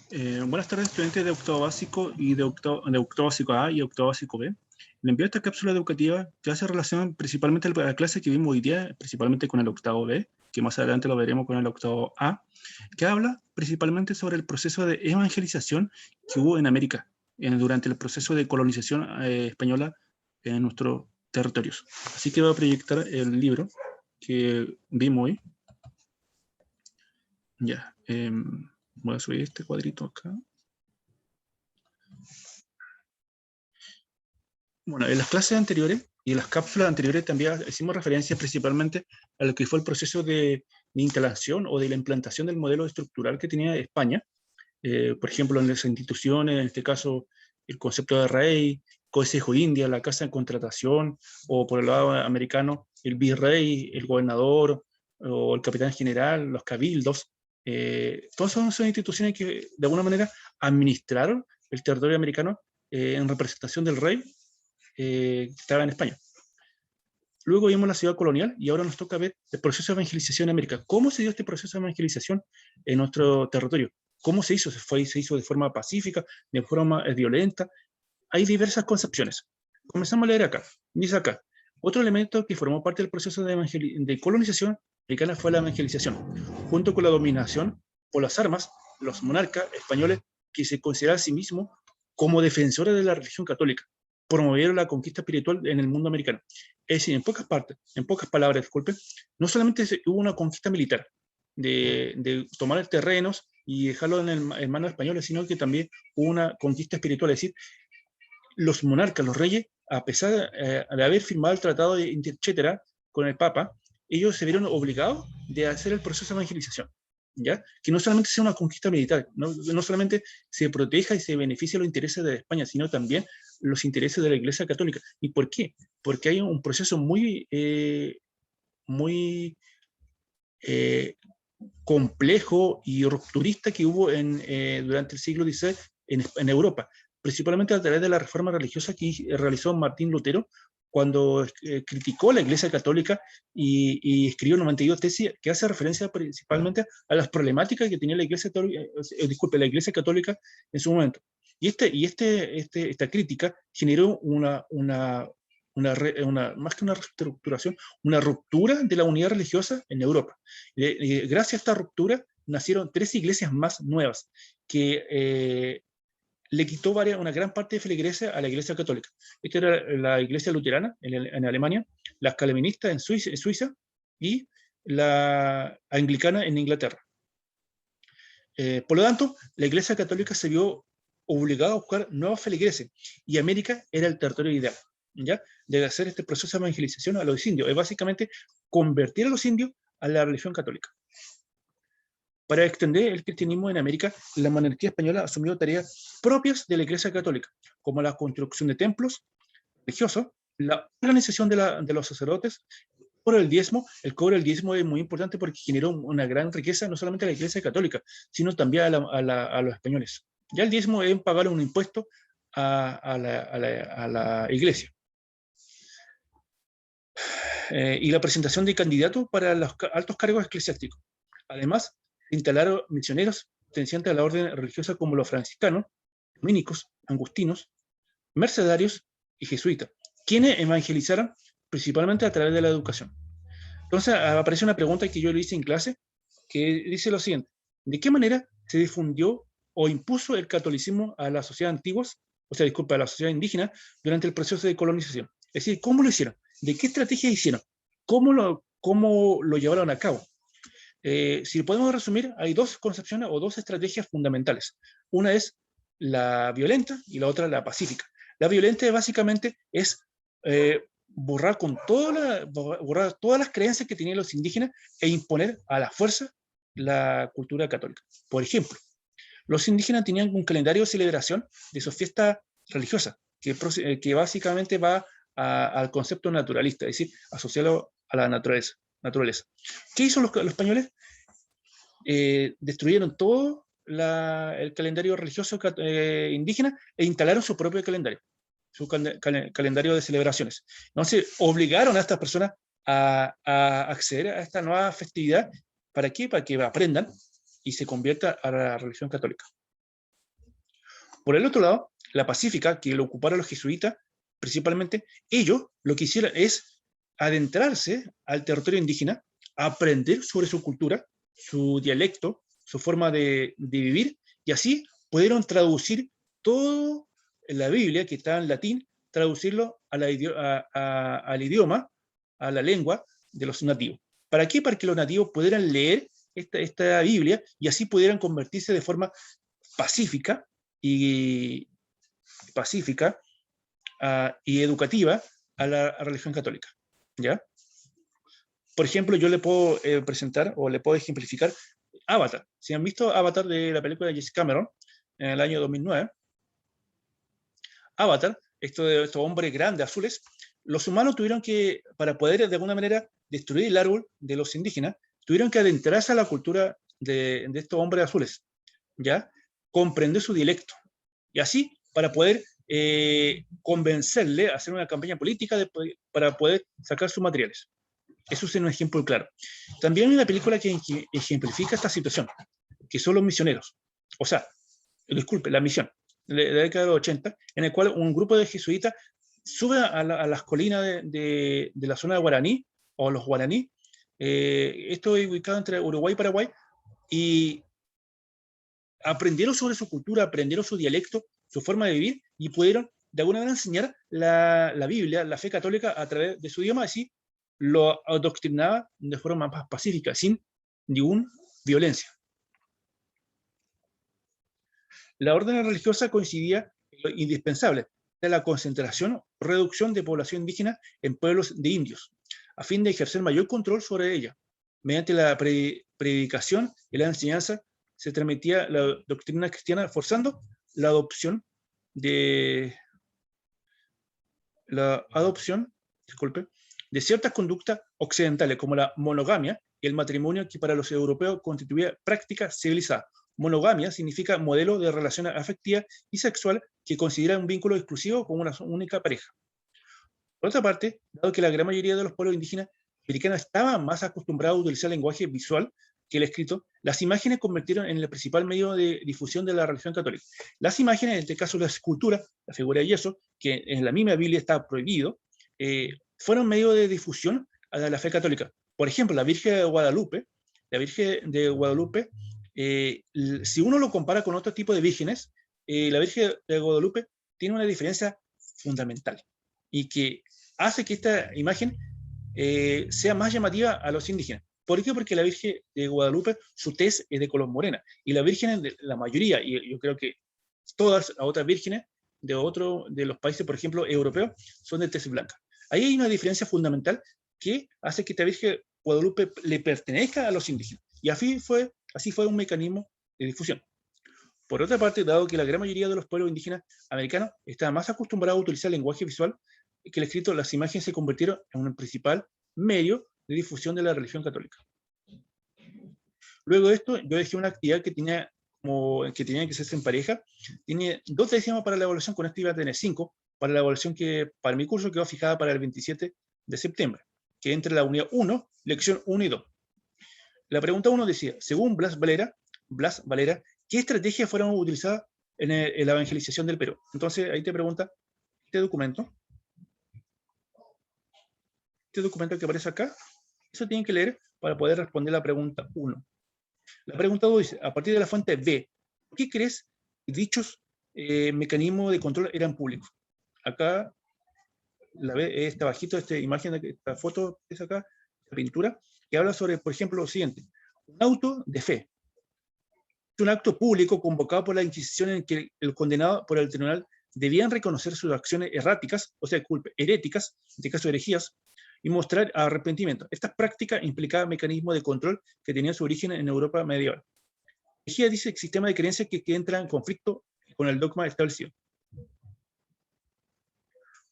Buenas tardes, estudiantes de octavo básico y de octavo básico A y octavo básico B. Le envío esta cápsula educativa que hace relación principalmente a la clase que vimos hoy día, principalmente con el octavo B, que más adelante lo veremos con el octavo A, que habla principalmente sobre el proceso de evangelización que hubo en América durante el proceso de colonización española en nuestros territorios. Así que voy a proyectar el libro que vimos hoy. Ya, voy a subir este cuadrito acá. Bueno, en las clases anteriores y en las cápsulas anteriores también hicimos referencia principalmente a lo que fue el proceso de instalación o de la implantación del modelo estructural que tenía España. Por ejemplo, en las instituciones, en este caso, el concepto de rey, Consejo India, la casa de contratación, o por el lado americano, el virrey, el gobernador, o el capitán general, los cabildos. Todas son instituciones que de alguna manera administraron el territorio americano en representación del rey que estaba en España. Luego vimos la ciudad colonial y ahora nos toca ver el proceso de evangelización en América. ¿Cómo se dio este proceso de evangelización en nuestro territorio? ¿Cómo se hizo? ¿Se hizo de forma pacífica, de forma violenta? Hay diversas concepciones. Comenzamos a leer acá. Dice acá, otro elemento que formó parte del proceso de colonización americana fue la evangelización, junto con la dominación por las armas, los monarcas españoles que se consideraban a sí mismos como defensores de la religión católica, promovieron la conquista espiritual en el mundo americano. Es decir, en pocas palabras, disculpe, no solamente hubo una conquista militar de tomar terrenos y dejarlo en manos españoles, sino que también hubo una conquista espiritual, es decir, los monarcas, los reyes, a pesar de haber firmado el tratado, etcétera, con el Papa, ellos se vieron obligados de hacer el proceso de evangelización. ¿Ya? Que no solamente sea una conquista militar, no solamente se proteja y se beneficie los intereses de España, sino también los intereses de la Iglesia Católica. ¿Y por qué? Porque hay un proceso muy complejo y rupturista que hubo durante el siglo XVI en Europa, principalmente a través de la reforma religiosa que realizó Martín Lutero cuando criticó la Iglesia Católica y escribió 92 tesis que hace referencia principalmente a las problemáticas que tenía la Iglesia Católica en su momento. Y esta crítica generó más que una reestructuración, una ruptura de la unidad religiosa en Europa. Gracias a esta ruptura nacieron 3 iglesias más nuevas que le quitó una gran parte de feligreses a la Iglesia Católica. Esta era la Iglesia Luterana en Alemania, las calvinistas en Suiza y la anglicana en Inglaterra. Por lo tanto, la Iglesia Católica se vio obligada a buscar nuevos feligreses y América era el territorio ideal, ¿ya? De hacer este proceso de evangelización a los indios, es básicamente convertir a los indios a la religión católica. Para extender el cristianismo en América, la monarquía española asumió tareas propias de la Iglesia Católica, como la construcción de templos religiosos, la organización de los sacerdotes, el cobro del diezmo es muy importante porque generó una gran riqueza no solamente a la Iglesia Católica, sino también a los españoles. Ya el diezmo es pagar un impuesto a la Iglesia. Y la presentación de candidatos para los altos cargos eclesiásticos. Además, se instalaron misioneros pertenecientes a la orden religiosa como los franciscanos, dominicos, angustinos, mercedarios y jesuitas, quienes evangelizaron principalmente a través de la educación. Entonces aparece una pregunta que yo le hice en clase, que dice lo siguiente: ¿de qué manera se difundió o impuso el catolicismo a las sociedades antiguas, a la sociedad indígena, durante el proceso de colonización? Es decir, ¿cómo lo hicieron? ¿De qué estrategias hicieron? ¿Cómo lo llevaron a cabo? Si lo podemos resumir, hay 2 concepciones o 2 estrategias fundamentales. Una es la violenta y la otra la pacífica. La violenta básicamente es borrar todas las creencias que tenían los indígenas e imponer a la fuerza la cultura católica. Por ejemplo, los indígenas tenían un calendario de celebración de sus fiestas religiosas, que básicamente va al concepto naturalista, es decir, asociado a la naturaleza. ¿Qué hizo los españoles? Destruyeron todo el calendario religioso indígena e instalaron su propio calendario, su calendario de celebraciones. Entonces, obligaron a estas personas a acceder a esta nueva festividad. ¿Para qué? Para que aprendan y se convierta a la religión católica. Por el otro lado, la pacífica, que lo ocuparon los jesuitas, principalmente, ellos lo que hicieron es adentrarse al territorio indígena, aprender sobre su cultura, su dialecto, su forma de vivir, y así pudieron traducir todo en la Biblia, que está en latín, traducirlo al idioma, a la lengua de los nativos. ¿Para qué? Para que los nativos pudieran leer esta Biblia y así pudieran convertirse de forma pacífica y y educativa a la religión católica. ¿Ya? Por ejemplo, yo le puedo presentar o le puedo ejemplificar Avatar. Si han visto Avatar de la película de James Cameron en el año 2009, Avatar, estos hombres grandes, azules, los humanos tuvieron que, para poder de alguna manera destruir el árbol de los indígenas, tuvieron que adentrarse a la cultura de estos hombres azules, ¿ya? Comprender su dialecto. Y así, para poder convencerle a hacer una campaña política para poder sacar sus materiales. Eso es un ejemplo claro. También hay una película que ejemplifica esta situación, que son Los Misioneros. O sea, disculpe, La Misión, de la década de los 80, en el cual un grupo de jesuitas sube a las colinas de la zona de Guaraní, o los guaraní, esto es ubicado entre Uruguay y Paraguay, y aprendieron sobre su cultura, aprendieron su dialecto, su forma de vivir, y pudieron de alguna manera enseñar la Biblia, la fe católica a través de su idioma, así lo adoctrinaba de forma más pacífica, sin ninguna violencia. La orden religiosa coincidía en lo indispensable, de la concentración o reducción de población indígena en pueblos de indios, a fin de ejercer mayor control sobre ella. Mediante la predicación y la enseñanza se transmitía la doctrina cristiana, forzando la adopción de disculpe, de ciertas conductas occidentales, como la monogamia y el matrimonio, que para los europeos constituía práctica civilizada. Monogamia significa modelo de relación afectiva y sexual que considera un vínculo exclusivo con una única pareja. Por otra parte, dado que la gran mayoría de los pueblos indígenas americanos estaban más acostumbrados a utilizar el lenguaje visual que el escrito, las imágenes convirtieron en el principal medio de difusión de la religión católica. Las imágenes, en este caso la escultura, la figura de yeso, que en la misma Biblia está prohibido, fueron medio de difusión a la fe católica. Por ejemplo, la Virgen de Guadalupe, si uno lo compara con otro tipo de vírgenes, la Virgen de Guadalupe tiene una diferencia fundamental y que hace que esta imagen sea más llamativa a los indígenas. ¿Por qué? Porque la Virgen de Guadalupe, su tez es de color morena, y la Virgen, la mayoría, y yo creo que todas las otras vírgenes de los países, por ejemplo, europeos, son de tez blanca. Ahí hay una diferencia fundamental que hace que esta Virgen Guadalupe le pertenezca a los indígenas. Y así fue un mecanismo de difusión. Por otra parte, dado que la gran mayoría de los pueblos indígenas americanos estaban más acostumbrados a utilizar el lenguaje visual que el escrito, las imágenes se convirtieron en un principal medio de difusión de la religión católica. Luego de esto, yo dejé una actividad que tenía que hacerse en pareja. Tiene 2 décimas para la evaluación, con esto iba a tener 5 para la evaluación que para mi curso quedó fijada para el 27 de septiembre, que entre la unidad 1, lección 1 y 2. La pregunta 1 decía, según Blas Valera, ¿qué estrategias fueron utilizadas en la evangelización del Perú? Entonces, ahí te pregunta, este documento que aparece acá, eso tienen que leer para poder responder la pregunta 1. La pregunta 2 dice, a partir de la fuente B, ¿qué crees que dichos mecanismos de control eran públicos? Acá, la B está bajito, esta imagen, esta foto es acá, la pintura, que habla sobre, por ejemplo, lo siguiente, un auto de fe. Es un acto público convocado por la Inquisición en que el condenado por el tribunal debían reconocer sus acciones erráticas, o sea, heréticas, en este caso herejías, y mostrar arrepentimiento. Esta práctica implicaba mecanismos de control que tenían su origen en Europa medieval. Herejía dice el sistema de creencias que entra en conflicto con el dogma establecido.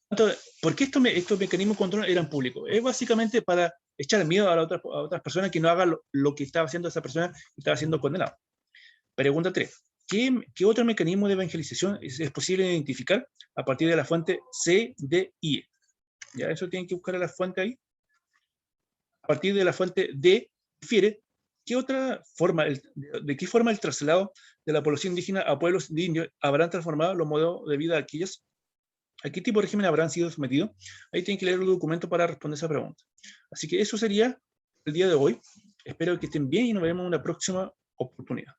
Entonces, ¿por qué estos mecanismos de control eran públicos? Es básicamente para echar miedo a otras personas que no hagan lo que estaba haciendo esa persona que estaba siendo condenado. Pregunta 3. ¿Qué otro mecanismo de evangelización es posible identificar a partir de la fuente C, D y E? Ya eso tienen que buscar a la fuente ahí. A partir de la fuente D, refiere qué otra forma, de qué forma el traslado de la población indígena a pueblos de indios habrán transformado los modelos de vida de aquellos? ¿A qué tipo de régimen habrán sido sometidos? Ahí tienen que leer el documento para responder esa pregunta. Así que eso sería el día de hoy. Espero que estén bien y nos vemos en una próxima oportunidad.